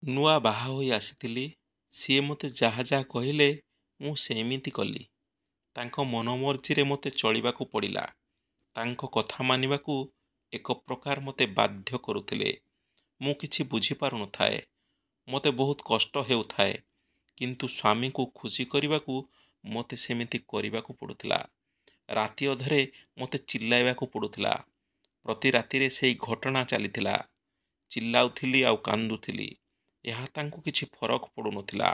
ନୂଆ ବାହା ହୋଇ ଆସିଥିଲି। ସିଏ ମୋତେ ଯାହା ଯାହା କହିଲେ ମୁଁ ସେମିତି କଲି। ତାଙ୍କ ମନମର୍ଜିରେ ମୋତେ ଚଳିବାକୁ ପଡ଼ିଲା। ତାଙ୍କ କଥା ମାନିବାକୁ ଏକ ପ୍ରକାର ମୋତେ ବାଧ୍ୟ କରୁଥିଲେ। ମୁଁ କିଛି ବୁଝିପାରୁନଥାଏ। ମୋତେ ବହୁତ କଷ୍ଟ ହେଉଥାଏ, କିନ୍ତୁ ସ୍ୱାମୀଙ୍କୁ ଖୁସି କରିବାକୁ ମୋତେ ସେମିତି କରିବାକୁ ପଡ଼ୁଥିଲା। ରାତି ଅଧରେ ମୋତେ ଚିଲ୍ଲାଇବାକୁ ପଡ଼ୁଥିଲା। ପ୍ରତି ରାତିରେ ସେଇ ଘଟଣା ଚାଲିଥିଲା। ଚିଲ୍ଲାଉଥିଲି ଆଉ କାନ୍ଦୁଥିଲି। ଏହା ତାଙ୍କୁ କିଛି ଫରକ ପଡ଼ୁନଥିଲା।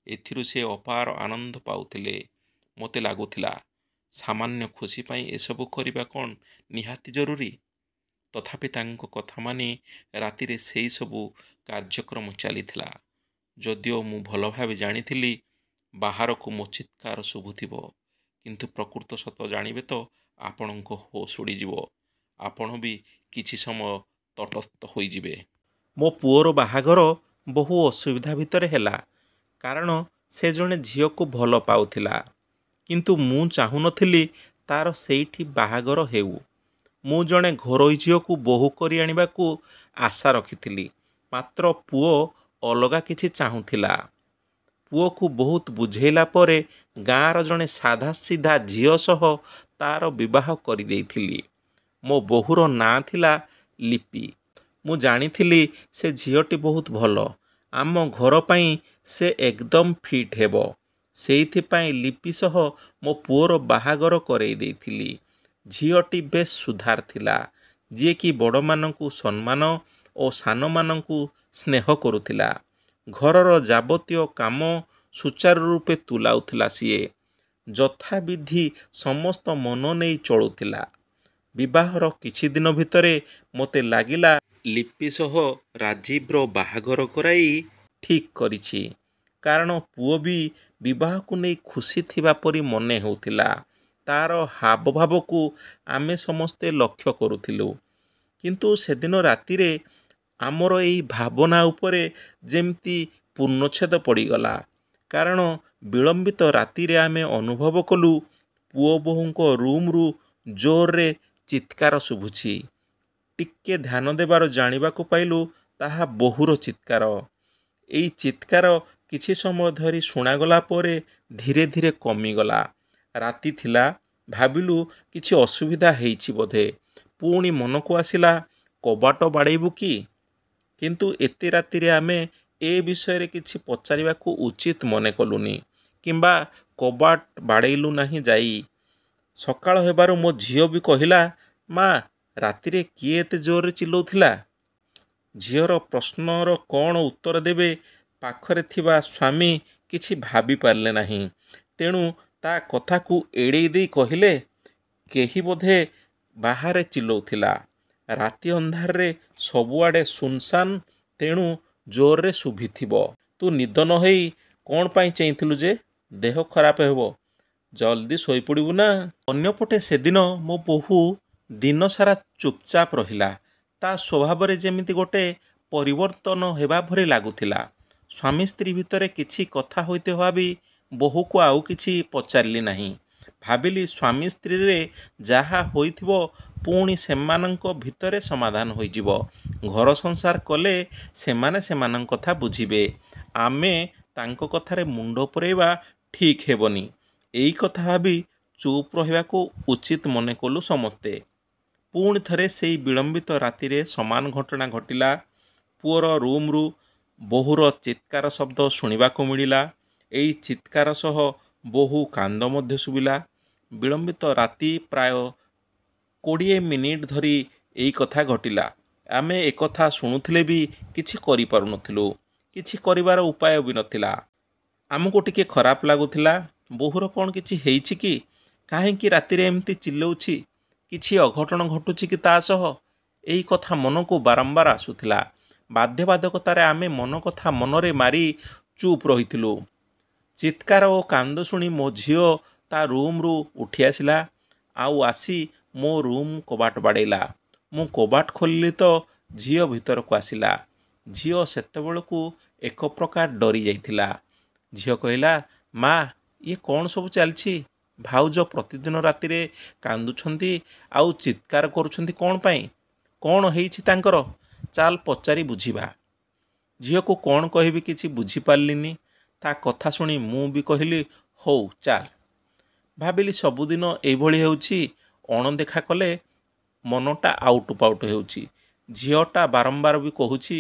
ଏଥିରୁ ସେ ଅପାର ଆନନ୍ଦ ପାଉଥିଲେ। ମୋତେ ଲାଗୁଥିଲା ସାମାନ୍ୟ ଖୁସି ପାଇଁ ଏସବୁ କରିବା କ'ଣ ନିହାତି ଜରୁରୀ? ତଥାପି ତାଙ୍କ କଥା ମାନି ରାତିରେ ସେଇ ସବୁ କାର୍ଯ୍ୟକ୍ରମ ଚାଲିଥିଲା। ଯଦିଓ ମୁଁ ଭଲ ଭାବେ ଜାଣିଥିଲି ବାହାରକୁ ମୋ ଚିତ୍କାର ଶୁଭୁଥିବ, କିନ୍ତୁ ପ୍ରକୃତ ସତ ଜାଣିବେ ତ ଆପଣଙ୍କ ହୋସ୍ ଉଡ଼ିଯିବ। ଆପଣ ବି କିଛି ସମୟ ତଟସ୍ଥ ହୋଇଯିବେ। ମୋ ପୁଅର ବାହାଘର ବହୁ ଅସୁବିଧା ଭିତରେ ହେଲା, କାରଣ ସେ ଜଣେ ଝିଅକୁ ଭଲ ପାଉଥିଲା। କିନ୍ତୁ ମୁଁ ଚାହୁଁନଥିଲି ତାର ସେଇଠି ବାହାଘର ହେଉ। ମୁଁ ଜଣେ ଘରୋଇ ଝିଅକୁ ବୋହୂ କରି ଆଣିବାକୁ ଆଶା ରଖିଥିଲି। ମାତ୍ର ପୁଅ ଅଲଗା କିଛି ଚାହୁଁଥିଲା। ପୁଅକୁ ବହୁତ ବୁଝେଇଲା ପରେ ଗାଁର ଜଣେ ସାଧାସିଧା ଝିଅ ସହ ତାର ବିବାହ କରିଦେଇଥିଲି। ମୋ ବୋହୂର ନାଁ ଥିଲା ଲିପି। ମୁଁ ଜାଣିଥିଲି ସେ ଝିଅଟି ବହୁତ ଭଲ। ଆମ ଘର ପାଇଁ ସେ ଏକଦମ ଫିଟ୍ ହେବ। ସେଇଥିପାଇଁ ଲିପି ସହ ମୋ ପୁଅର ବାହାଘର କରେଇ ଦେଇଥିଲି। ଝିଅଟି ବେଶ ସୁଧାର ଥିଲା, ଯିଏକି ବଡ଼ମାନଙ୍କୁ ସମ୍ମାନ ଓ ସାନମାନଙ୍କୁ ସ୍ନେହ କରୁଥିଲା। ଘରର ଯାବତୀୟ କାମ ସୁଚାରୁ ରୂପେ ତୁଲାଉଥିଲା ସିଏ। ଯଥାବିଧି ସମସ୍ତ ମନ ନେଇ ଚଳୁଥିଲା। ବିବାହର କିଛି ଦିନ ଭିତରେ ମୋତେ ଲାଗିଲା ଲିପି ସହ ରାଜୀବର ବାହାଘର କରାଇ ଠିକ୍ କରିଛି। କାରଣ ପୁଅ ବି ବିବାହକୁ ନେଇ ଖୁସି ଥିବା ପରି ମନେ ହେଉଥିଲା। ତାର ହାବଭାବକୁ ଆମେ ସମସ୍ତେ ଲକ୍ଷ୍ୟ କରୁଥିଲୁ। କିନ୍ତୁ ସେଦିନ ରାତିରେ ଆମର ଏଇ ଭାବନା ଉପରେ ଯେମିତି ପୂର୍ଣ୍ଣଚ୍ଛେଦ ପଡ଼ିଗଲା। କାରଣ ବିଳମ୍ବିତ ରାତିରେ ଆମେ ଅନୁଭବ କଲୁ ପୁଅ ବୋହୂଙ୍କ ରୁମ୍ରୁ ଜୋରରେ ଚିତ୍କାର ଶୁଭୁଛି। ଟିକେ ଧ୍ୟାନ ଦେବାର ଜାଣିବାକୁ ପାଇଲୁ ତାହା ବୋହୂର ଚିତ୍କାର। ଏଇ ଚିତ୍କାର କିଛି ସମୟ ଧରି ଶୁଣାଗଲା ପରେ ଧୀରେ ଧୀରେ କମିଗଲା। ରାତି ଥିଲା, ଭାବିଲୁ କିଛି ଅସୁବିଧା ହେଇଛି ବୋଧେ। ପୁଣି ମନକୁ ଆସିଲା କବାଟ ବାଡ଼େଇବୁ କି? କିନ୍ତୁ ଏତେ ରାତିରେ ଆମେ ଏ ବିଷୟରେ କିଛି ପଚାରିବାକୁ ଉଚିତ ମନେ କଲୁନି, କିମ୍ବା କବାଟ ବାଡ଼େଇଲୁ ନାହିଁ ଯାଇ। ସକାଳ ହେବାରୁ ମୋ ଝିଅ ବି କହିଲା, ମା, ରାତିରେ କିଏ ଏତେ ଜୋରରେ ଚିଲ୍ଲଉଥିଲା? ଝିଅର ପ୍ରଶ୍ନର କ'ଣ ଉତ୍ତର ଦେବେ ପାଖରେ ଥିବା ସ୍ୱାମୀ କିଛି ଭାବି ପାରିଲେ ନାହିଁ। ତେଣୁ ତା କଥାକୁ ଏଡ଼େଇ ଦେଇ କହିଲେ, କେହି ବୋଧେ ବାହାରେ ଚିଲ୍ଲଉଥିଲା। ରାତି ଅନ୍ଧାରରେ ସବୁଆଡ଼େ ସୁନସାନ୍, ତେଣୁ ଜୋରରେ ଶୁଭିଥିବ। ତୁ ନିଦ ନ ହେଇ କ'ଣ ପାଇଁ ଚେଇଁଥିଲୁ ଯେ? ଦେହ ଖରାପ ହେବ। ଜଲ୍ଦି ଶୋଇପଡ଼ିବୁ ନା। ଅନ୍ୟପଟେ ସେଦିନ ମୋ ବୋହୂ ଦିନସାରା ଚୁପଚାପ ରହିଲା। ତା ସ୍ୱଭାବରେ ଯେମିତି ଗୋଟେ ପରିବର୍ତ୍ତନ ହେବା ଭଳି ଲାଗୁଥିଲା। ସ୍ୱାମୀ ସ୍ତ୍ରୀ ଭିତରେ କିଛି କଥା ହୋଇଥିବ ଭାବି ବୋହୂକୁ ଆଉ କିଛି ପଚାରିଲି ନାହିଁ। ଭାବିଲି ସ୍ୱାମୀ ସ୍ତ୍ରୀରେ ଯାହା ହୋଇଥିବ ପୁଣି ସେମାନଙ୍କ ଭିତରେ ସମାଧାନ ହୋଇଯିବ। ଘର ସଂସାର କଲେ ସେମାନେ ସେମାନଙ୍କ କଥା ବୁଝିବେ। ଆମେ ତାଙ୍କ କଥାରେ ମୁଣ୍ଡ ପୂରେଇବା ଠିକ୍ ହେବନି। ଏଇ କଥା ଭାବି ଚୁପ୍ ରହିବାକୁ ଉଚିତ ମନେ କଲୁ ସମସ୍ତେ। ପୁଣି ଥରେ ସେଇ ବିଳମ୍ବିତ ରାତିରେ ସମାନ ଘଟଣା ଘଟିଲା। ପୁଅର ରୁମ୍ରୁ ବୋହୂର ଚିତ୍କାର ଶବ୍ଦ ଶୁଣିବାକୁ ମିଳିଲା। ଏଇ ଚିତ୍କାର ସହ ବୋହୂ କାନ୍ଦ ମଧ୍ୟ ଶୁଭିଲା। ବିଳମ୍ବିତ ରାତି ପ୍ରାୟ 20 ମିନିଟ୍ ଧରି ଏଇ କଥା ଘଟିଲା। ଆମେ ଏକଥା ଶୁଣୁଥିଲେ ବି କିଛି କରିପାରୁନଥିଲୁ। କିଛି କରିବାର ଉପାୟ ବି ନଥିଲା। ଆମକୁ ଟିକେ ଖରାପ ଲାଗୁଥିଲା। ବୋହୂର କ'ଣ କିଛି ହେଇଛି କି? କାହିଁକି ରାତିରେ ଏମିତି ଚିଲ୍ଲଉଛି? କିଛି ଅଘଟଣ ଘଟୁଛି କି ତା ସହ? ଏଇ କଥା ମନକୁ ବାରମ୍ବାର ଆସୁଥିଲା। ବାଧ୍ୟବାଧକତାରେ ଆମେ ମନ କଥା ମନରେ ମାରି ଚୁପ୍ ରହିଥିଲୁ। ଚିତ୍କାର ଓ କାନ୍ଦ ଶୁଣି ମୋ ଝିଅ ତା ରୁମ୍ରୁ ଉଠି ଆସିଲା। ଆଉ ଆସି ମୋ ରୁମ୍ କବାଟ ବାଡ଼େଇଲା। ମୁଁ କବାଟ ଖୋଲିଲି ତ ଝିଅ ଭିତରକୁ ଆସିଲା। ଝିଅ ସେତେବେଳକୁ ଏକ ପ୍ରକାର ଡରି ଯାଇଥିଲା। ଝିଅ କହିଲା, ମା, ଇଏ କ'ଣ ସବୁ ଚାଲିଛି? ଭାଉଜ ପ୍ରତିଦିନ ରାତିରେ କାନ୍ଦୁଛନ୍ତି ଆଉ ଚିତ୍କାର କରୁଛନ୍ତି କ'ଣ ପାଇଁ? କ'ଣ ହେଇଛି ତାଙ୍କର? ଚାଲ ପଚାରି ବୁଝିବା। ଝିଅକୁ କ'ଣ କହିବି କିଛି ବୁଝିପାରିଲିନି। ତା କଥା ଶୁଣି ମୁଁ ବି କହିଲି ହଉ ଚାଲ। ଭାବିଲି ସବୁଦିନ ଏଇଭଳି ହେଉଛି, ଅଣଦେଖା କଲେ ମନଟା ଆଉଟୁ ପାଉଟୁ ହେଉଛି। ଝିଅଟା ବାରମ୍ବାର ବି କହୁଛି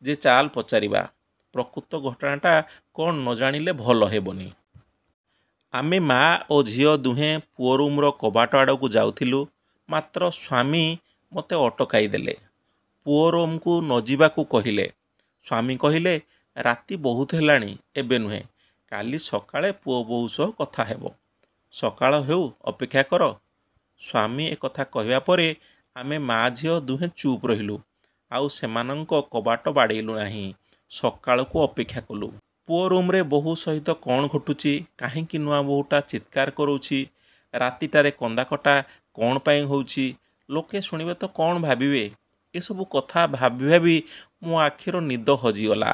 ଯେ ଚାଲ ପଚାରିବା, ପ୍ରକୃତ ଘଟଣାଟା କ'ଣ ନ ଜାଣିଲେ ଭଲ ହେବନି। ଆମେ ମା ଓ ଝିଅ ଦୁହେଁ ପୁଅ ରୁମ୍ର କବାଟ ଆଡ଼କୁ ଯାଉଥିଲୁ, ମାତ୍ର ସ୍ୱାମୀ ମୋତେ ଅଟକାଇ ଦେଲେ। ପୁଅ ରୁମ୍କୁ ନ ଯିବାକୁ କହିଲେ। ସ୍ୱାମୀ କହିଲେ ରାତି ବହୁତ ହେଲାଣି, ଏବେ ନୁହେଁ, କାଲି ସକାଳେ ପୁଅ ବୋହୂ ସହ କଥା ହେବ। ସକାଳ ହେଉ ଅପେକ୍ଷା କର। ସ୍ୱାମୀ ଏକଥା କହିବା ପରେ ଆମେ ମା ଝିଅ ଦୁହେଁ ଚୁପ୍ ରହିଲୁ। ଆଉ ସେମାନଙ୍କ କବାଟ ବାଡ଼େଇଲୁ ନାହିଁ। ସକାଳକୁ ଅପେକ୍ଷା କଲୁ। ପୁଅ ରୁମ୍ରେ ବୋହୂ ସହିତ କ'ଣ ଘଟୁଛି, କାହିଁକି ନୂଆ ବୋହୂଟା ଚିତ୍କାର କରୁଛି, ରାତିଟାରେ କନ୍ଦାକଟା କ'ଣ ପାଇଁ ହେଉଛି, ଲୋକେ ଶୁଣିବେ ତ କ'ଣ ଭାବିବେ, ଏସବୁ କଥା ଭାବି ଭାବି ମୋ ଆଖିର ନିଦ ହଜିଗଲା।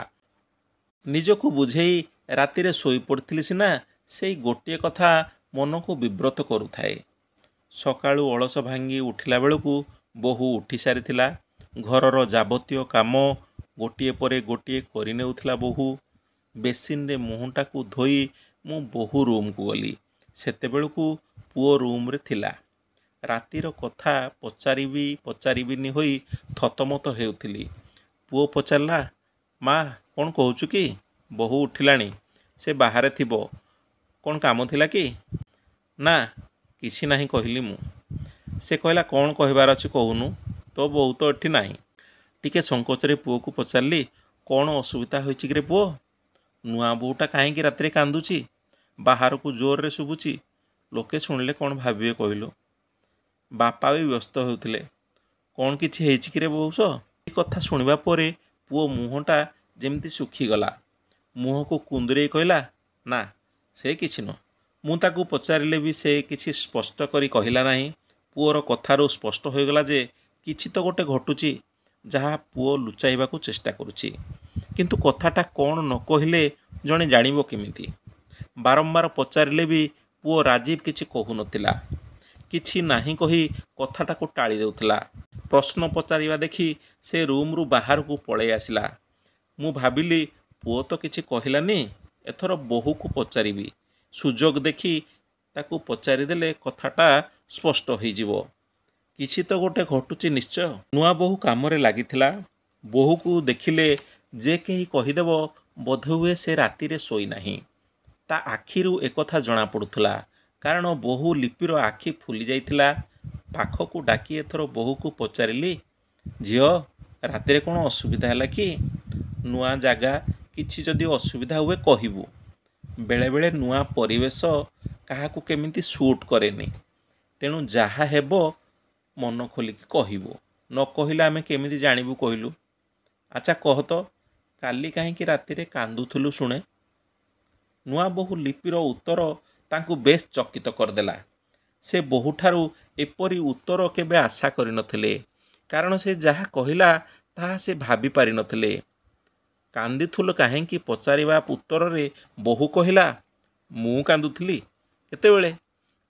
ନିଜକୁ ବୁଝେଇ ରାତିରେ ଶୋଇପଡ଼ିଥିଲି ସିନା, ସେଇ ଗୋଟିଏ କଥା ମନକୁ ବିବ୍ରତ କରୁଥାଏ। ସକାଳୁ ଅଳସ ଭାଙ୍ଗି ଉଠିଲା ବେଳକୁ ବୋହୂ ଉଠି ସାରିଥିଲା। ଘରର ଯାବତୀୟ କାମ ଗୋଟିଏ ପରେ ଗୋଟିଏ କରିନେଉଥିଲା ବୋହୂ। ବେସିନରେ ମୁହଁଟାକୁ ଧୋଇ ମୁଁ ବୋହୂ ରୁମ୍କୁ ଗଲି। ସେତେବେଳକୁ ପୁଅ ରୁମ୍ରେ ଥିଲା। ରାତିର କଥା ପଚାରିବିନି ହୋଇ ଥତମତ ହେଉଥିଲି। ପୁଅ ପଚାରିଲା, ମା କ'ଣ କହୁଛୁ କି? ବୋହୂ ଉଠିଲାଣି, ସେ ବାହାରେ ଥିବ, କ'ଣ କାମ ଥିଲା କି? ନା କିଛି ନାହିଁ କହିଲି ମୁଁ। ସେ କହିଲା କ'ଣ କହିବାର ଅଛି କହୁନୁ, ତୋ ବୋହୂ ତ ଏଠି ନାହିଁ। ଟିକେ ସଙ୍କୋଚରେ ପୁଅକୁ ପଚାରିଲି, କ'ଣ ଅସୁବିଧା ହୋଇଛି କିରେ ପୁଅ? ନୂଆ ବୋହୂଟା କାହିଁକି ରାତିରେ କାନ୍ଦୁଛି? ବାହାରକୁ ଜୋରରେ ଶୁଭୁଛି, ଲୋକେ ଶୁଣିଲେ କ'ଣ ଭାବିବେ କହିଲୁ? ବାପା ବି ବ୍ୟସ୍ତ ହେଉଥିଲେ। କ'ଣ କିଛି ହେଇଛି କିରେ ବୋହୂ? ଏ କଥା ଶୁଣିବା ପରେ ପୁଅ ମୁହଁଟା ଯେମିତି ଶୁଖିଗଲା। ମୁହଁକୁ କୁନ୍ଦୁରେଇ କହିଲା, ନା ସେ କିଛି ନୁହଁ। ମୁଁ ତାକୁ ପଚାରିଲେ ବି ସେ କିଛି ସ୍ପଷ୍ଟ କରି କହିଲା ନାହିଁ। ପୁଅର କଥାରୁ ସ୍ପଷ୍ଟ ହୋଇଗଲା ଯେ କିଛି ତ ଗୋଟେ ଘଟୁଛି, ଯାହା ପୁଅ ଲୁଚାଇବାକୁ ଚେଷ୍ଟା କରୁଛି। କିନ୍ତୁ କଥାଟା କ'ଣ ନ କହିଲେ ଜଣେ ଜାଣିବ କେମିତି? ବାରମ୍ବାର ପଚାରିଲେ ବି ପୁଅ ରାଜୀବ କିଛି କହୁନଥିଲା। କିଛି ନାହିଁ କହି କଥାଟାକୁ ଟାଳି ଦେଉଥିଲା। ପ୍ରଶ୍ନ ପଚାରିବା ଦେଖି ସେ ରୁମ୍ରୁ ବାହାରକୁ ପଳାଇ ଆସିଲା। ମୁଁ ଭାବିଲି ପୁଅ ତ କିଛି କହିଲାନି, ଏଥର ବୋହୂକୁ ପଚାରିବି। ସୁଯୋଗ ଦେଖି ତାକୁ ପଚାରିଦେଲେ କଥାଟା ସ୍ପଷ୍ଟ ହୋଇଯିବ। କିଛି ତ ଗୋଟେ ଘଟୁଛି ନିଶ୍ଚୟ। ନୂଆ ବୋହୂ କାମରେ ଲାଗିଥିଲା। ବୋହୂକୁ ଦେଖିଲେ ଯେ କେହି କହିଦେବ ବୋଧହୁଏ ସେ ରାତିରେ ଶୋଇନାହିଁ। ତା ଆଖିରୁ ଏକଥା ଜଣାପଡ଼ୁଥିଲା, କାରଣ ବୋହୂ ଲିପିର ଆଖି ଫୁଲି ଯାଇଥିଲା। ପାଖକୁ ଡାକି ଏଥର ବୋହୂକୁ ପଚାରିଲି, ଝିଅ ରାତିରେ କ'ଣ ଅସୁବିଧା ହେଲା କି? ନୂଆ ଜାଗା, କିଛି ଯଦି ଅସୁବିଧା ହୁଏ କହିବୁ। ବେଳେବେଳେ ନୂଆ ପରିବେଶ କାହାକୁ କେମିତି ସୁଟ୍ କରେନି। ତେଣୁ ଯାହା ହେବ ମନ ଖୋଲିକି କହିବୁ। ନ କହିଲେ ଆମେ କେମିତି ଜାଣିବୁ କହିଲୁ? ଆଚ୍ଛା କହ ତ, କାଲି କାହିଁକି ରାତିରେ କାନ୍ଦୁଥିଲୁ ଶୁଣେ? ନୂଆ ବୋହୂ ଲିପିର ଉତ୍ତର ତାଙ୍କୁ ବେଶ୍ ଚକିତ କରିଦେଲା। ସେ ବୋହୂଠାରୁ ଏପରି ଉତ୍ତର କେବେ ଆଶା କରିନଥିଲେ, କାରଣ ସେ ଯାହା କହିଲା ତାହା ସେ ଭାବି ପାରିନଥିଲେ। କାନ୍ଦିଥିଲୁ କାହିଁକି ପଚାରିବା ଉତ୍ତରରେ ବୋହୂ କହିଲା, ମୁଁ କାନ୍ଦୁଥିଲି? କେତେବେଳେ?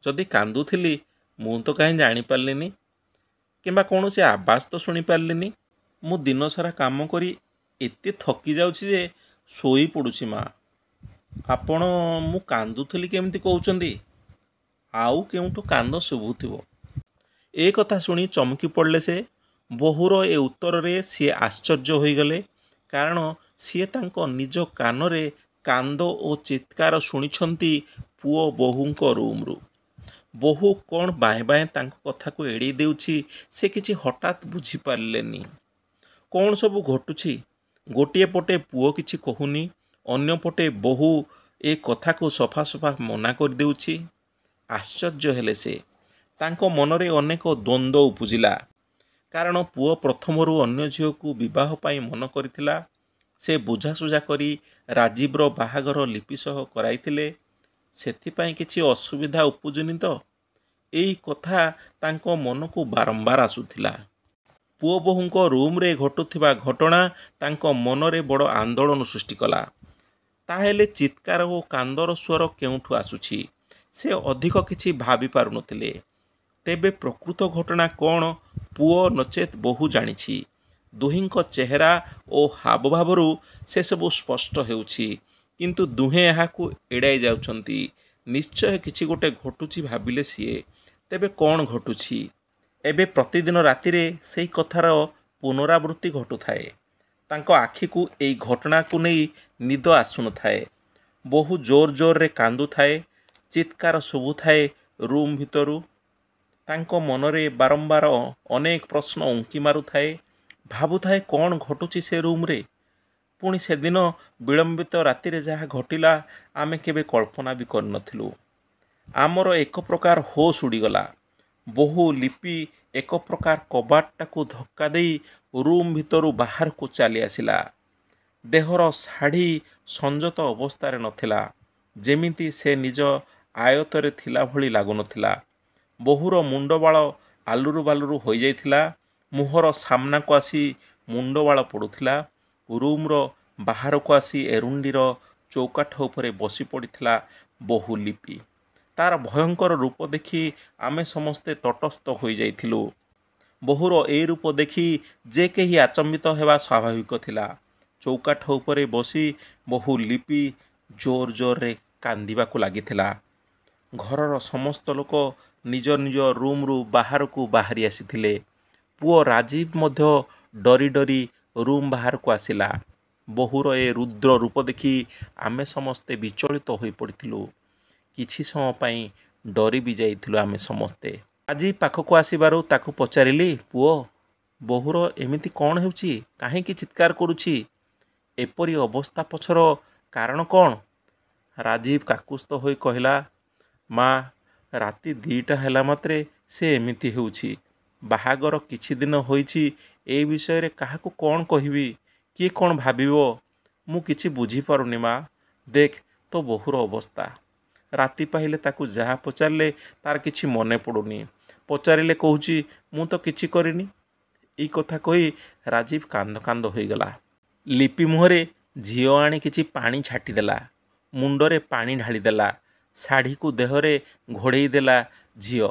ଯଦି କାନ୍ଦୁଥିଲି ମୁଁ ତ କାହିଁ ଜାଣିପାରିଲିନି, କିମ୍ବା କୌଣସି ଆବାଜ ତ ଶୁଣିପାରିଲିନି। ମୁଁ ଦିନସାରା କାମ କରି ଏତେ ଥକି ଯାଉଛି ଯେ ଶୋଇ ପଡ଼ୁଛି ମା। ଆପଣ ମୁଁ କାନ୍ଦୁଥିଲି କେମିତି କହୁଛନ୍ତି? ଆଉ କେଉଁଠୁ କାନ୍ଦ ଶୁଭୁଥିବ। ଏ କଥା ଶୁଣି ଚମକି ପଡ଼ିଲେ ସେ। ବୋହୂର ଏ ଉତ୍ତରରେ ସିଏ ଆଶ୍ଚର୍ଯ୍ୟ ହୋଇଗଲେ, କାରଣ ସିଏ ତାଙ୍କ ନିଜ କାନରେ କାନ୍ଦ ଓ ଚିତ୍କାର ଶୁଣିଛନ୍ତି ପୁଅ ବୋହୂଙ୍କ ରୁମ୍ରୁ। ବୋହୂ କ'ଣ ବାଏଁ ବାଏଁ ତାଙ୍କ କଥାକୁ ଏଡ଼େଇ ଦେଉଛି, ସେ କିଛି ହଠାତ୍ ବୁଝିପାରିଲେନି। କ'ଣ ସବୁ ଘଟୁଛି? ଗୋଟିଏ ପଟେ ପୁଅ କିଛି କହୁନି, ଅନ୍ୟପଟେ ବୋହୂ ଏ କଥାକୁ ସଫା ମନା କରିଦେଉଛି। ଆଶ୍ଚର୍ଯ୍ୟ ହେଲେ ସେ। ତାଙ୍କ ମନରେ ଅନେକ ଦ୍ୱନ୍ଦ୍ୱ ଉପୁଜିଲା, କାରଣ ପୁଅ ପ୍ରଥମରୁ ଅନ୍ୟ ଝିଅକୁ ବିବାହ ପାଇଁ ମନ କରିଥିଲା। ସେ ବୁଝାସୁଝା କରି ରାଜୀବର ବାହାଘର ଲିପି ସହ କରାଇଥିଲେ। ସେଥିପାଇଁ କିଛି ଅସୁବିଧା ଉପୁଜୁନି ତ? ଏଇ କଥା ତାଙ୍କ ମନକୁ ବାରମ୍ବାର ଆସୁଥିଲା। ପୁଅ ବୋହୂଙ୍କ ରୁମ୍ରେ ଘଟୁଥିବା ଘଟଣା ତାଙ୍କ ମନରେ ବଡ଼ ଆନ୍ଦୋଳନ ସୃଷ୍ଟି କଲା। ତାହେଲେ ଚିତ୍କାର ଓ କାନ୍ଦର ସ୍ୱର କେଉଁଠୁ ଆସୁଛି? ସେ ଅଧିକ କିଛି ଭାବି ପାରୁନଥିଲେ। ତେବେ ପ୍ରକୃତ ଘଟଣା କ'ଣ ପୁଅ ନଚେତ୍ ବୋହୂ ଜାଣିଛି? ଦୁହିଁଙ୍କ ଚେହେରା ଓ ହାବଭାବରୁ ସେସବୁ ସ୍ପଷ୍ଟ ହେଉଛି, କିନ୍ତୁ ଦୁହେଁ ଏହାକୁ ଏଡ଼ାଇ ଯାଉଛନ୍ତି। ନିଶ୍ଚୟ କିଛି ଗୋଟେ ଘଟୁଛି ଭାବିଲେ ସିଏ। ତେବେ କ'ଣ ଘଟୁଛି? ଏବେ ପ୍ରତିଦିନ ରାତିରେ ସେଇ କଥାର ପୁନରାବୃତ୍ତି ଘଟୁଥାଏ। ତାଙ୍କ ଆଖିକୁ ଏଇ ଘଟଣାକୁ ନେଇ ନିଦ ଆସୁନଥାଏ। ବହୁ ଜୋର ଜୋରରେ କାନ୍ଦୁଥାଏ। ଚିତ୍କାର ଶୁଭୁଥାଏ ରୁମ୍ ଭିତରୁ। ତାଙ୍କ ମନରେ ବାରମ୍ବାର ଅନେକ ପ୍ରଶ୍ନ ଉଙ୍କି ମାରୁଥାଏ। ଭାବୁଥାଏ କ'ଣ ଘଟୁଛି ସେ ରୁମ୍ରେ। ପୁଣି ସେଦିନ ବିଳମ୍ବିତ ରାତିରେ ଯାହା ଘଟିଲା ଆମେ କେବେ କଳ୍ପନା ବି କରିନଥିଲୁ। ଆମର ଏକ ପ୍ରକାର ହୋସ୍ ଉଡ଼ିଗଲା। ବୋହୂ ଲିପି ଏକ ପ୍ରକାର କବାଟଟାକୁ ଧକ୍କା ଦେଇ ରୁମ୍ ଭିତରୁ ବାହାରକୁ ଚାଲି ଆସିଲା। ଦେହର ଶାଢ଼ୀ ସଂଯତ ଅବସ୍ଥାରେ ନଥିଲା। ଯେମିତି ସେ ନିଜ ଆୟତରେ ଥିଲା ଭଳି ଲାଗୁନଥିଲା। ବୋହୂର ମୁଣ୍ଡବାଳ ଆଲୁରୁ ବାଲୁରୁ ହୋଇଯାଇଥିଲା। ମୁହଁର ସାମ୍ନାକୁ ଆସି ମୁଣ୍ଡବାଳ ପଡ଼ୁଥିଲା। ରୁମ୍ର ବାହାରକୁ ଆସି ଏରୁଣ୍ଡିର ଚୌକାଠ ଉପରେ ବସି ପଡ଼ିଥିଲା ବୋହୂ ଲିପି। ତା'ର ଭୟଙ୍କର ରୂପ ଦେଖି ଆମେ ସମସ୍ତେ ତଟସ୍ଥ ହୋଇଯାଇଥିଲୁ। ବୋହୂର ଏଇ ରୂପ ଦେଖି ଯେ କେହି ଆଚମ୍ବିତ ହେବା ସ୍ୱାଭାବିକ ଥିଲା। ଚୌକାଠ ଉପରେ ବସି ବୋହୂ ଲିପି ଜୋର ଜୋରରେ କାନ୍ଦିବାକୁ ଲାଗିଥିଲା। ଘରର ସମସ୍ତ ଲୋକ ନିଜ ନିଜ ରୁମ୍ରୁ ବାହାରକୁ ବାହାରି ଆସିଥିଲେ। ପୁଅ ରାଜୀବ ମଧ୍ୟ ଡରି ଡରି ରୁମ୍ ବାହାରକୁ ଆସିଲା। ବୋହୂର ଏ ରୁଦ୍ର ରୂପ ଦେଖି ଆମେ ସମସ୍ତେ ବିଚଳିତ ହୋଇପଡ଼ିଥିଲୁ। କିଛି ସମୟ ପାଇଁ ଡରି ବି ଯାଇଥିଲୁ ଆମେ ସମସ୍ତେ। ଆଜି ପାଖକୁ ଆସିବାରୁ ତାକୁ ପଚାରିଲି, ପୁଅ, ବୋହୂର ଏମିତି କ'ଣ ହେଉଛି? କାହିଁକି ଚିତ୍କାର କରୁଛି? ଏପରି ଅବସ୍ଥା ପଛର କାରଣ କ'ଣ? ରାଜୀବ କାକୁସ୍ଥ ହୋଇ କହିଲା, ମା, ରାତି 2ଟା ହେଲା ମାତ୍ରେ ସେ ଏମିତି ହେଉଛି। ବାହାଘର କିଛି ଦିନ ହୋଇଛି, ଏ ବିଷୟରେ କାହାକୁ କ'ଣ କହିବି? କିଏ କ'ଣ ଭାବିବ? ମୁଁ କିଛି ବୁଝିପାରୁନି ମା। ଦେଖ ତୋ ବୋହୂର ଅବସ୍ଥା। ରାତି ପାହିଲେ ତାକୁ ଯାହା ପଚାରିଲେ ତାର କିଛି ମନେ ପଡ଼ୁନି। ପଚାରିଲେ କହୁଛି ମୁଁ ତ କିଛି କରିନି। ଏଇ କଥା କହି ରାଜୀବ କାନ୍ଦ କାନ୍ଦ ହୋଇଗଲା। ଲିପି ମୁହଁରେ ଝିଅ ଆଣି କିଛି ପାଣି ଛାଟିଦେଲା। ମୁଣ୍ଡରେ ପାଣି ଢାଳିଦେଲା। ଶାଢ଼ୀକୁ ଦେହରେ ଘୋଡ଼େଇ ଦେଲା ଝିଅ।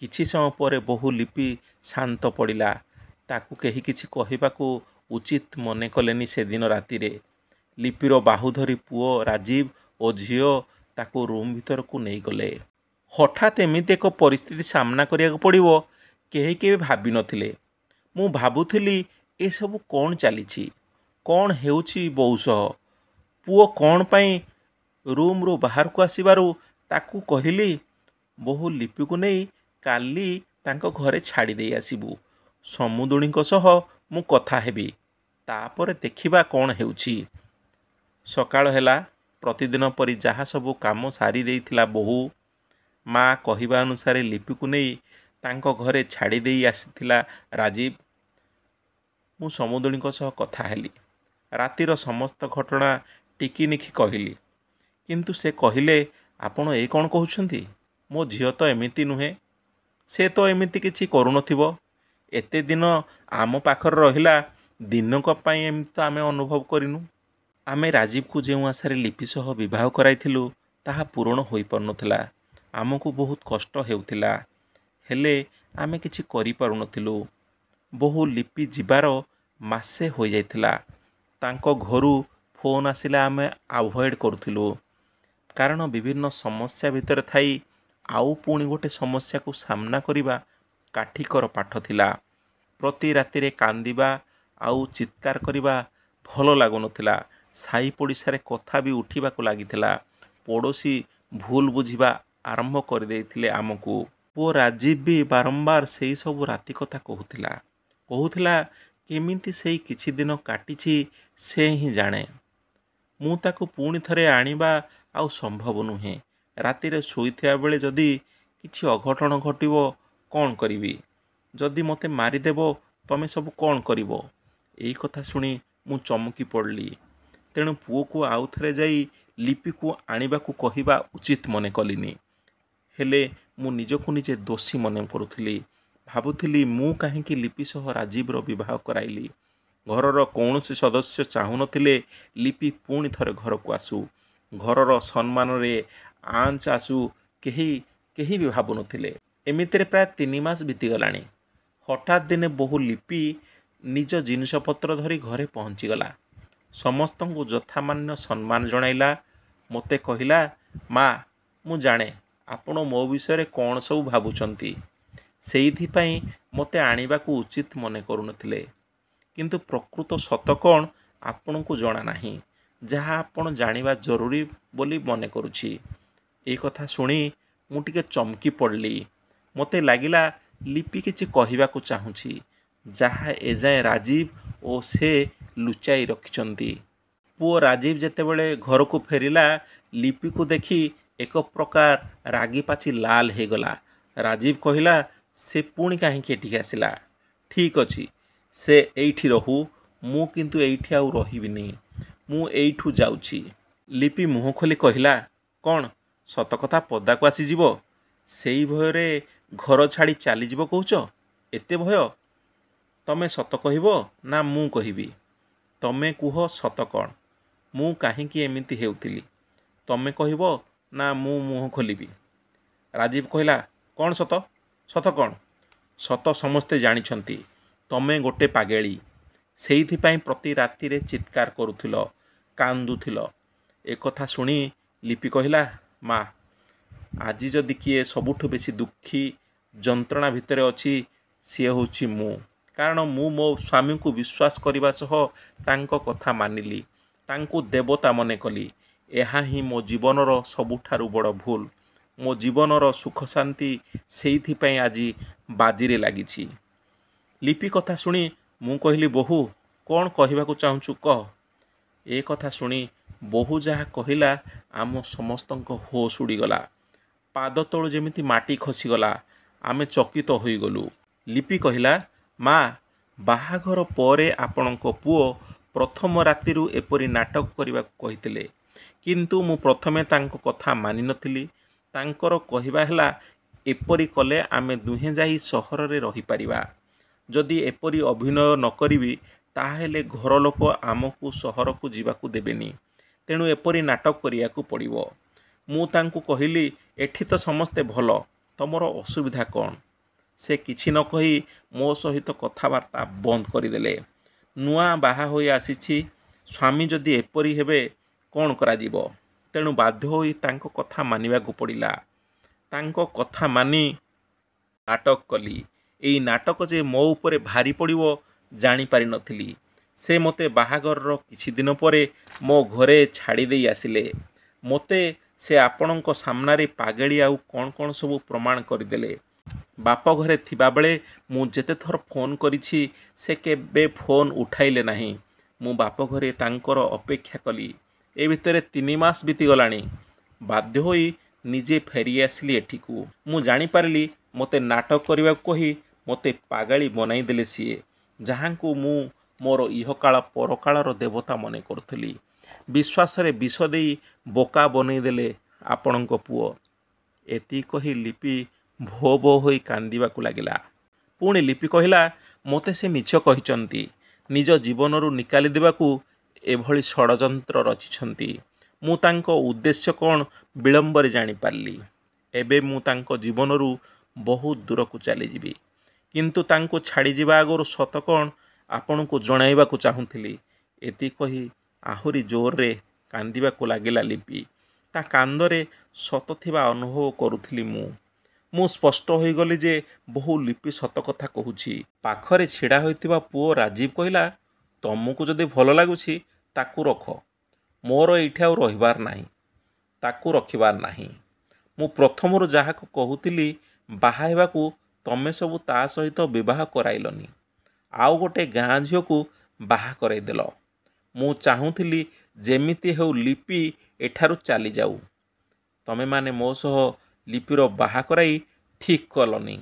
କିଛି ସମୟ ପରେ ବୋହୂ ଲିପି ଶାନ୍ତ ପଡ଼ିଲା। ତାକୁ କେହି କିଛି କହିବାକୁ ଉଚିତ ମନେ କଲେନି ସେଦିନ ରାତିରେ। ଲିପିର ବାହୁ ଧରି ପୁଅ ରାଜୀବ ଓ ଝିଅ ତାକୁ ରୁମ୍ ଭିତରକୁ ନେଇଗଲେ। ହଠାତ୍ ଏମିତି ଏକ ପରିସ୍ଥିତି ସାମ୍ନା କରିବାକୁ ପଡ଼ିବ କେହି କେବେ ଭାବିନଥିଲେ। ମୁଁ ଭାବୁଥିଲି ଏସବୁ କ'ଣ ଚାଲିଛି? କ'ଣ ହେଉଛି ବୋଉ ସହ? ପୁଅ କ'ଣ ପାଇଁ ରୁମ୍ରୁ ବାହାରକୁ ଆସିବାରୁ ତାକୁ କହିଲି, ବୋହୂ ଲିପିକୁ ନେଇ କାଲି ତାଙ୍କ ଘରେ ଛାଡ଼ି ଦେଇ ଆସିବୁ। ସମୁଦୁଣୀଙ୍କ ସହ ମୁଁ କଥା ହେବି। ତାପରେ ଦେଖିବା କ'ଣ ହେଉଛି। ସକାଳ ହେଲା। ପ୍ରତିଦିନ ପରି ଯାହା ସବୁ କାମ ସାରି ଦେଇଥିଲା ବୋହୂ। ମା କହିବା ଅନୁସାରେ ଲିପିକୁ ନେଇ ତାଙ୍କ ଘରେ ଛାଡ଼ି ଦେଇ ଆସିଥିଲା ରାଜୀବ। ମୁଁ ସମୁଦୁଣୀଙ୍କ ସହ କଥା ହେଲି। ରାତିର ସମସ୍ତ ଘଟଣା ଟିକିନିଖି କହିଲି। କିନ୍ତୁ ସେ କହିଲେ, ଆପଣ ଏ କ'ଣ କହୁଛନ୍ତି? ମୋ ଝିଅ ତ ଏମିତି ନୁହେଁ। ସେ ତ ଏମିତି କିଛି କରୁନଥିବ। ଏତେ ଦିନ ଆମ ପାଖରେ ରହିଲା, ଦିନକ ପାଇଁ ଏମିତି ତ ଆମେ ଅନୁଭବ କରିନୁ। ଆମେ ରାଜୀବକୁ ଯେଉଁ ଆଶାରେ ଲିପି ସହ ବିବାହ କରାଇଥିଲୁ ତାହା ପୂରଣ ହୋଇପାରୁନଥିଲା। ଆମକୁ ବହୁତ କଷ୍ଟ ହେଉଥିଲା। ହେଲେ ଆମେ କିଛି କରିପାରୁନଥିଲୁ। ବୋହୂ ଲିପି ଯିବାର ମାସେ ହୋଇଯାଇଥିଲା। ତାଙ୍କ ଘରୁ ଫୋନ୍ ଆସିଲା ଆମେ ଆଭଏଡ଼୍ କରୁଥିଲୁ। କାରଣ ବିଭିନ୍ନ ସମସ୍ୟା ଭିତରେ ଥାଇ ଆଉ ପୁଣି ଗୋଟେ ସମସ୍ୟାକୁ ସାମ୍ନା କରିବା କାଠିକର ପାଠ ଥିଲା। ପ୍ରତି ରାତିରେ କାନ୍ଦିବା ଆଉ ଚିତ୍କାର କରିବା ଭଲ ଲାଗୁନଥିଲା। ସାହି ପଡ଼ିଶାରେ କଥା ବି ଉଠିବାକୁ ଲାଗିଥିଲା। ପଡ଼ୋଶୀ ଭୁଲ ବୁଝିବା ଆରମ୍ଭ କରିଦେଇଥିଲେ ଆମକୁ। ପୁଅ ରାଜୀବ ବି ବାରମ୍ବାର ସେଇ ସବୁ ରାତି କଥା କହୁଥିଲା କେମିତି ସେଇ କିଛି ଦିନ କାଟିଛି ସେ ହିଁ ଜାଣେ। ମୁଁ ତାକୁ ପୁଣି ଥରେ ଆଣିବା ଆଉ ସମ୍ଭବ ନୁହେଁ। ରାତିରେ ଶୋଇଥିବା ବେଳେ ଯଦି କିଛି ଅଘଟଣ ଘଟିବ କ'ଣ କରିବି? ଯଦି ମୋତେ ମାରିଦେବ ତମେ ସବୁ କ'ଣ କରିବ? ଏଇ କଥା ଶୁଣି ମୁଁ ଚମକି ପଡ଼ିଲି। ତେଣୁ ପୁଅକୁ ଆଉ ଥରେ ଯାଇ ଲିପିକୁ ଆଣିବାକୁ କହିବା ଉଚିତ ମନେ କଲିନି। ହେଲେ ମୁଁ ନିଜକୁ ନିଜେ ଦୋଷୀ ମନେ କରୁଥିଲି। ଭାବୁଥିଲି ମୁଁ କାହିଁକି ଲିପି ସହ ରାଜୀବର ବିବାହ କରାଇଲି। ଘରର କୌଣସି ସଦସ୍ୟ ଚାହୁଁନଥିଲେ ଲିପି ପୁଣି ଥରେ ଘରକୁ ଆସୁ। ଘରର ସମ୍ମାନରେ ଆଞ୍ଚ ଆସୁ କେହି ବି ଭାବୁନଥିଲେ। ଏମିତିରେ ପ୍ରାୟ 3 ମାସ ବିତିଗଲାଣି। ହଠାତ୍ ଦିନେ ବୋହୂ ଲିପି ନିଜ ଜିନିଷପତ୍ର ଧରି ଘରେ ପହଞ୍ଚିଗଲା। ସମସ୍ତଙ୍କୁ ଯଥାମାନ୍ୟ ସମ୍ମାନ ଜଣାଇଲା। ମୋତେ କହିଲା, ମା, ମୁଁ ଜାଣେ ଆପଣ ମୋ ବିଷୟରେ କ'ଣ ସବୁ ଭାବୁଛନ୍ତି। ସେଇଥିପାଇଁ ମୋତେ ଆଣିବାକୁ ଉଚିତ ମନେ କରୁନଥିଲେ। କିନ୍ତୁ ପ୍ରକୃତ ସତ କ'ଣ ଆପଣଙ୍କୁ ଜଣା ନାହିଁ, ଯାହା ଆପଣ ଜାଣିବା ଜରୁରୀ ବୋଲି ମନେ କରୁଛି। ଏଇ କଥା ଶୁଣି ମୁଁ ଟିକେ ଚମକି ପଡ଼ିଲି। ମୋତେ ଲାଗିଲା ଲିପି କିଛି କହିବାକୁ ଚାହୁଁଛି, ଯାହା ଏଯାଏଁ ରାଜୀବ ଓ ସେ ଲୁଚାଇ ରଖିଛନ୍ତି। ପୁଅ ରାଜୀବ ଯେତେବେଳେ ଘରକୁ ଫେରିଲା, ଲିପିକୁ ଦେଖି ଏକ ପ୍ରକାର ରାଗି ପାଚି ଲାଲ ହୋଇଗଲା। ରାଜୀବ କହିଲା, ସେ ପୁଣି କାହିଁକି ଏଠିକି ଆସିଲା? ଠିକ୍ ଅଛି, ସେ ଏଇଠି ରହୁ, ମୁଁ କିନ୍ତୁ ଏଇଠି ଆଉ ରହିବିନି। ମୁଁ ଏଇଠୁ ଯାଉଛି। ଲିପି ମୁହଁ ଖୋଲି କହିଲା, କ'ଣ ସତକଥା ପଦାକୁ ଆସିଯିବ? ସେଇ ଭୟରେ ଘର ଛାଡ଼ି ଚାଲିଯିବ କହୁଛ? ଏତେ ଭୟ? ତମେ ସତ କହିବ ନା ମୁଁ କହିବି? ତମେ କୁହ ସତ କ'ଣ? ମୁଁ କାହିଁକି ଏମିତି ହେଉଥିଲି? ତମେ କହିବ ନା ମୁଁ ମୁହଁ ଖୋଲିବି? ରାଜୀବ କହିଲା, କ'ଣ ସତ? ସତ କ'ଣ? ସତ ସମସ୍ତେ ଜାଣିଛନ୍ତି ତମେ ଗୋଟେ ପାଗେଳି। ସେଇଥିପାଇଁ ପ୍ରତି ରାତିରେ ଚିତ୍କାର କରୁଥିଲ, କାନ୍ଦୁଥିଲ। ଏକଥା ଶୁଣି ଲିପି କହିଲା, ମା, ଆଜି ଯଦି କିଏ ସବୁଠୁ ବେଶୀ ଦୁଃଖୀ, ଯନ୍ତ୍ରଣା ଭିତରେ ଅଛି, ସିଏ ହେଉଛି ମୁଁ। କାରଣ ମୁଁ ମୋ ସ୍ୱାମୀଙ୍କୁ ବିଶ୍ୱାସ କରିବା ସହ ତାଙ୍କ କଥା ମାନିଲି, ତାଙ୍କୁ ଦେବତା ମନେ କଲି। ଏହା ହିଁ ମୋ ଜୀବନର ସବୁଠାରୁ ବଡ଼ ଭୁଲ। ମୋ ଜୀବନର ସୁଖ ଶାନ୍ତି ସେଇଥିପାଇଁ ଆଜି ବାଜିରେ ଲାଗିଛି। ଲିପି କଥା ଶୁଣି ମୁଁ କହିଲି, ବୋହୂ, କ'ଣ କହିବାକୁ ଚାହୁଁଛୁ କହ। ଏ କଥା ଶୁଣି ବୋହୂ ଯାହା କହିଲା, ଆମ ସମସ୍ତଙ୍କ ହୋସ୍ ଉଡ଼ିଗଲା। ପାଦ ତଳୁ ଯେମିତି ମାଟି ଖସିଗଲା। ଆମେ ଚକିତ ହୋଇଗଲୁ। ଲିପି କହିଲା, ମା, ବାହାଘର ପରେ ଆପଣଙ୍କ ପୁଅ ପ୍ରଥମ ରାତିରୁ ଏପରି ନାଟକ କରିବାକୁ କହିଥିଲେ, କିନ୍ତୁ ମୁଁ ପ୍ରଥମେ ତାଙ୍କ କଥା ମାନିନଥିଲି। ତାଙ୍କର କହିବା ହେଲା, ଏପରି କଲେ ଆମେ ଦୁହେଁ ଯାଇ ସହରରେ ରହିପାରିବା। ଯଦି ଏପରି ଅଭିନୟ ନ କରିବି, ତାହେଲେ ଘର ଲୋକ ଆମକୁ ସହରକୁ ଯିବାକୁ ଦେବେନି। ତେଣୁ ଏପରି ନାଟକ କରିବାକୁ ପଡ଼ିବ। ମୁଁ ତାଙ୍କୁ କହିଲି, ଏଠି ତ ସମସ୍ତେ ଭଲ, ତମର ଅସୁବିଧା କ'ଣ? ସେ କିଛି ନ କହି ମୋ ସହିତ କଥାବାର୍ତ୍ତା ବନ୍ଦ କରିଦେଲେ। ନୂଆ ବାହା ହୋଇ ଆସିଛି, ସ୍ୱାମୀ ଯଦି ଏପରି ହେବେ କ'ଣ କରାଯିବ? ତେଣୁ ବାଧ୍ୟ ହୋଇ ତାଙ୍କ କଥା ମାନିବାକୁ ପଡ଼ିଲା। ତାଙ୍କ କଥା ମାନି ନାଟକ କଲି। ଏଇ ନାଟକ ଯେ ମୋ ଉପରେ ଭାରି ପଡ଼ିବ ଜାଣିପାରିନଥିଲି। ସେ ମୋତେ ବାହାଘରର କିଛି ଦିନ ପରେ ମୋ ଘରେ ଛାଡ଼ି ଦେଇ ଆସିଲେ। ମୋତେ ସେ ଆପଣଙ୍କ ସାମ୍ନାରେ ପାଗେଳି ଆଉ କ'ଣ କ'ଣ ସବୁ ପ୍ରମାଣ କରିଦେଲେ। ବାପ ଘରେ ଥିବାବେଳେ ମୁଁ ଯେତେଥର ଫୋନ୍ କରିଛି, ସେ କେବେ ଫୋନ୍ ଉଠାଇଲେ ନାହିଁ। ମୁଁ ବାପ ଘରେ ତାଙ୍କର ଅପେକ୍ଷା କଲି। ଏ ଭିତରେ 3 ମାସ ବିତିଗଲାଣି। ବାଧ୍ୟ ହୋଇ ନିଜେ ଫେରି ଆସିଲି ଏଠିକୁ। ମୁଁ ଜାଣିପାରିଲି ମୋତେ ନାଟକ କରିବାକୁ କହି ମୋତେ ପାଗଳି ବନାଇଦେଲେ ସିଏ, ଯାହାଙ୍କୁ ମୁଁ ମୋର ଇହକାଳ ପରକାଳର ଦେବତା ମନେ କରୁଥିଲି। ବିଶ୍ୱାସରେ ବିଷ ଦେଇ ବୋକା ବନେଇଦେଲେ ଆପଣଙ୍କ ପୁଅ। ଏତିକି କହି ଲିପି ଭୋ ଭୋ ହୋଇ କାନ୍ଦିବାକୁ ଲାଗିଲା। ପୁଣି ଲିପି କହିଲା, ମୋତେ ସେ ମିଛ କହିଛନ୍ତି। ନିଜ ଜୀବନରୁ ନିକାଲି ଦେବାକୁ ଏଭଳି ଷଡ଼ଯନ୍ତ୍ର ରଚିଛନ୍ତି। ମୁଁ ତାଙ୍କ ଉଦ୍ଦେଶ୍ୟ କ'ଣ ବିଳମ୍ବରେ ଜାଣିପାରିଲି। ଏବେ ମୁଁ ତାଙ୍କ ଜୀବନରୁ ବହୁତ ଦୂରକୁ ଚାଲିଯିବି। କିନ୍ତୁ ତାଙ୍କୁ ଛାଡ଼ିଯିବା ଆଗରୁ ସତ କ'ଣ ଆପଣଙ୍କୁ ଜଣାଇବାକୁ ଚାହୁଁଥିଲି। ଏତିକି କହି ଆହୁରି ଜୋରରେ କାନ୍ଦିବାକୁ ଲାଗିଲା ଲିପି। ତା କାନ୍ଦରେ ସତ ଥିବା ଅନୁଭବ କରୁଥିଲି ମୁଁ ସ୍ପଷ୍ଟ ହୋଇଗଲି ଯେ ବୋହୂ ଲିପି ସତ କଥା କହୁଛି। ପାଖରେ ଛିଡ଼ା ହୋଇଥିବା ପୁଅ ରାଜୀବ କହିଲା, ତମକୁ ଯଦି ଭଲ ଲାଗୁଛି ତାକୁ ରଖ। ମୋର ଏଇଠି ଆଉ ରହିବାର ନାହିଁ, ତାକୁ ରଖିବାର ନାହିଁ। ମୁଁ ପ୍ରଥମରୁ ଯାହାକୁ କହୁଥିଲି ବାହା ହେବାକୁ, ତମେ ସବୁ ତା ସହିତ ବିବାହ କରାଇଲନି। ଆଉ ଗୋଟେ ଗାଁ ଝିଅକୁ ବାହା କରାଇଦେଲ। ମୁଁ ଚାହୁଁଥିଲି ଯେମିତି ହେଉ ଲିପି ଏଠାରୁ ଚାଲିଯାଉ। ତମେମାନେ ମୋ ସହ ଲିପିର ବାହା କରାଇ ଠିକ୍ କଲନି।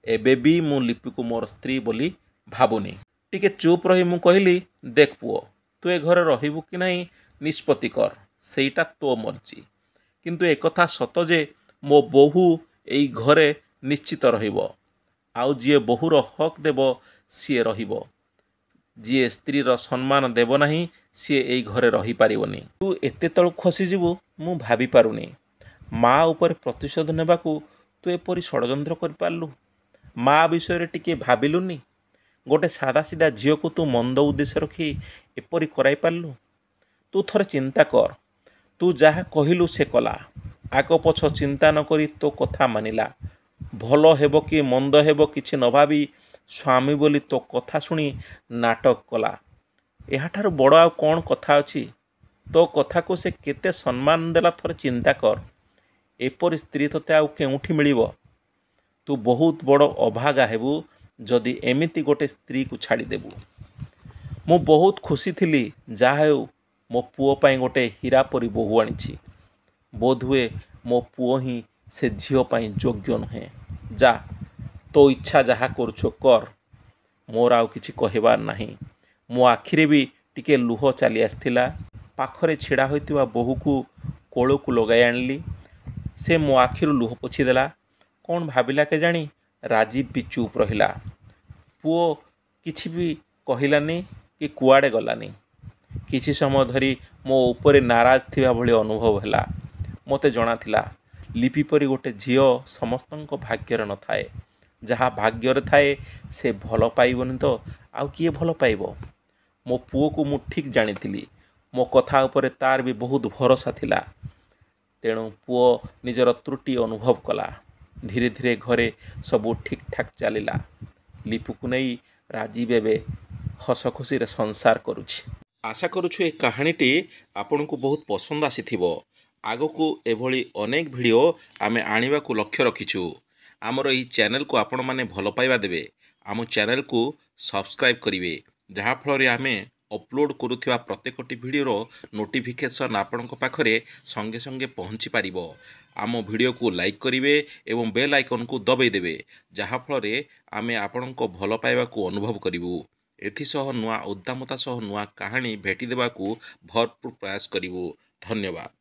ଏବେ ବି ମୁଁ ଲିପିକୁ ମୋର ସ୍ତ୍ରୀ ବୋଲି ଭାବୁନି। ଟିକେ ଚୁପ୍ ରହି ମୁଁ କହିଲି, ଦେଖ ପୁଅ, ତୁ ଏ ଘରେ ରହିବୁ କି ନାହିଁ ନିଷ୍ପତ୍ତି କର, ସେଇଟା ତୋ ମର୍ଜି। କିନ୍ତୁ ଏକଥା ସତ ଯେ ମୋ ବୋହୂ ଏଇ ଘରେ ନିଶ୍ଚିତ ରହିବ। ଆଉ ଯିଏ ବୋହୂର ହକ୍ ଦେବ ସିଏ ରହିବ। ଯିଏ ସ୍ତ୍ରୀର ସମ୍ମାନ ଦେବ ନାହିଁ, ସିଏ ଏଇ ଘରେ ରହିପାରିବନି। ତୁ ଏତେ ତଳକୁ ଖସିଯିବୁ ମୁଁ ଭାବିପାରୁନି। ମା ଉପରେ ପ୍ରତିଶୋଧ ନେବାକୁ ତୁ ଏପରି ଷଡ଼ଯନ୍ତ୍ର କରିପାରିଲୁ। ମା ବିଷୟରେ ଟିକେ ଭାବିଲୁନି? गोटे सादा सीधा झील को तू मंद उद्देश्य रखी एपरी कराई पार्लु। तू थोड़े चिंता कर। तू जहाँ कहलु से कला। आग पछ चिंता नकरी तो कथा मानिला। भल हेब कि मंद हेब किछि न भाबी स्वामी बोली तो कथा शुणी नाटक कला। एहाठारु बड़ आ कौन कथा अछि। तो कथा को से केते सम्मान देला थोड़े चिंता कर। एपरी स्त्री तोते आउ केउठी मिलिबो। तू बहुत बड़ अभागा हेबु जदि एमिति गोटे स्त्री को छाड़ी देबु। मु बहुत खुशी थिली जहा हेउ मो पुओ पाई गोटे हीरा परी बोहू आनिछि। बोधुए मो पुओ ही से झील पाई योग्य नुहे। जा तो इच्छा जहा करुछो कर। मोर आउ किछि कहबार नाही। मो आखिरे भी टिके लुह चली आसथिला। पाखरे छिड़ा होइतिबा बोहू को कोल को लगाई आनली। से मो आखिरु लुह पोछीदेला। कौन भाविला के जानी राजीव भी चुप रहिला। पुओ किछि भी कहिलानी कि कुआडे गलानी। किछि समय धरी मो उपरे नाराज थिबा भली अनुभव हैला। मते जଣା थिला लिपि परी गोटे झियो समस्तंक भाग्यर न थाए। जहा भाग्यर थाए से भल पाइबनी तो आउ किए भल पाइबो। मो पुओ को मु ठीक जानिथिली। मो कथा उपरे तार भी बहुत भरोसा थिला। तेणु पुओ निजर त्रुटि अनुभव कला। धीरे धीरे घरे सबू ठीक ठाक चलिला। लिपु को नहीं राजीव एवं हस खुशी संसार करुछि। आशा करुछु ए कहानीटी आपन को बहुत पसंद आसीथिबो। आगकू एभली अनेक वीडियो आमे आनिबा को लक्ष्य रखिछु। आमर एही चैनल को आपण माने भल पाइबा देबे। आम चैनल को सब्सक्राइब करिवे जहा फल आमे अपलोड करुथिबा प्रत्येकटी वीडियो नोटिफिकेशन आपणक पाखरे संगे संगे पहुँची पारिबो। आम वीडियो को लाइक करिवे एवं बेल आइकन को दबाई देबे जहा फल आमे आपणक भल पाइबा को अनुभव करिवु। एथिसह नुआ उद्दामता सह नुआ कहानी भेटी देबाकू भरपूर प्रयास करिवु। धन्यवाद।